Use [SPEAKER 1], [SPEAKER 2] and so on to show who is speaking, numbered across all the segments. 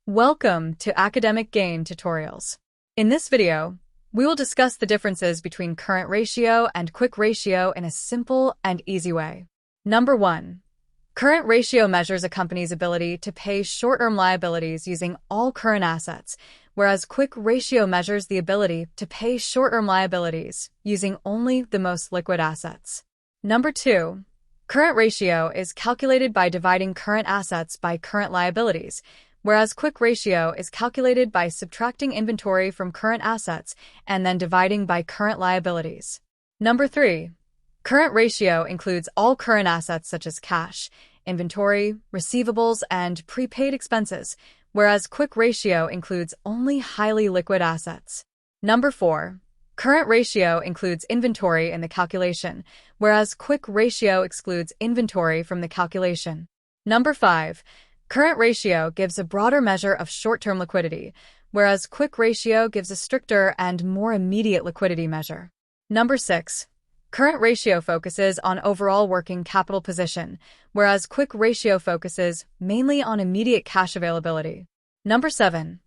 [SPEAKER 1] Welcome to Academic Gain Tutorials. In this video, we will discuss the differences between current ratio and quick ratio in a simple and easy way. Number 1. Current ratio measures a company's ability to pay short-term liabilities using all current assets, whereas quick ratio measures the ability to pay short-term liabilities using only the most liquid assets. Number 2. Current ratio is calculated by dividing current assets by current liabilities, whereas quick ratio is calculated by subtracting inventory from current assets and then dividing by current liabilities. Number 3. Current ratio includes all current assets such as cash, inventory, receivables, and prepaid expenses, whereas quick ratio includes only highly liquid assets. Number 4. Current ratio includes inventory in the calculation, whereas quick ratio excludes inventory from the calculation. Number 5. Current ratio gives a broader measure of short-term liquidity, whereas quick ratio gives a stricter and more immediate liquidity measure. Number 6. Current ratio focuses on overall working capital position, whereas quick ratio focuses mainly on immediate cash availability. Number 7.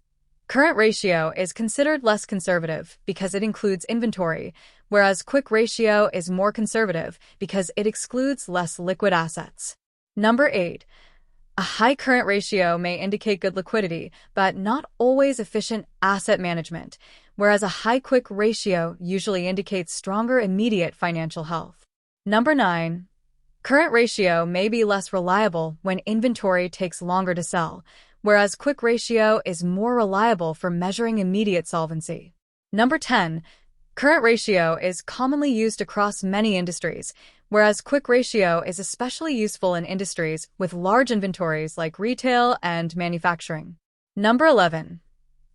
[SPEAKER 1] Current ratio is considered less conservative because it includes inventory, whereas quick ratio is more conservative because it excludes less liquid assets. Number 8. A high current ratio may indicate good liquidity, but not always efficient asset management, whereas a high quick ratio usually indicates stronger immediate financial health. Number 9. Current ratio may be less reliable when inventory takes longer to sell, whereas quick ratio is more reliable for measuring immediate solvency. Number 10. Current ratio is commonly used across many industries, whereas quick ratio is especially useful in industries with large inventories like retail and manufacturing. Number 11.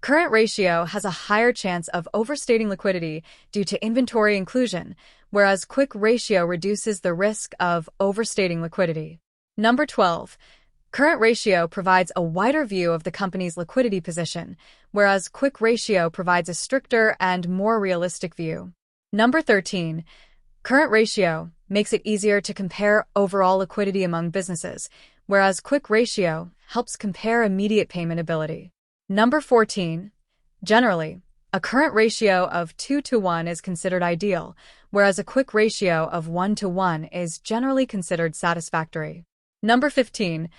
[SPEAKER 1] Current ratio has a higher chance of overstating liquidity due to inventory inclusion, whereas quick ratio reduces the risk of overstating liquidity. Number 12. Current ratio provides a wider view of the company's liquidity position, whereas quick ratio provides a stricter and more realistic view. Number 13. Current ratio makes it easier to compare overall liquidity among businesses, whereas quick ratio helps compare immediate payment ability. Number 14. Generally, a current ratio of 2:1 is considered ideal, whereas a quick ratio of 1:1 is generally considered satisfactory. Number 15.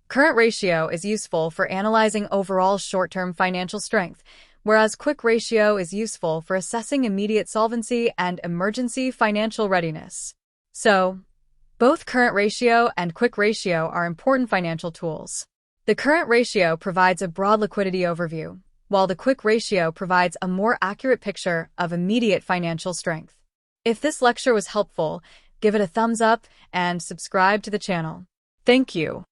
[SPEAKER 1] Current ratio is useful for analyzing overall short-term financial strength, whereas quick ratio is useful for assessing immediate solvency and emergency financial readiness. So, both current ratio and quick ratio are important financial tools. The current ratio provides a broad liquidity overview, while the quick ratio provides a more accurate picture of immediate financial strength. If this lecture was helpful, give it a thumbs up and subscribe to the channel. Thank you.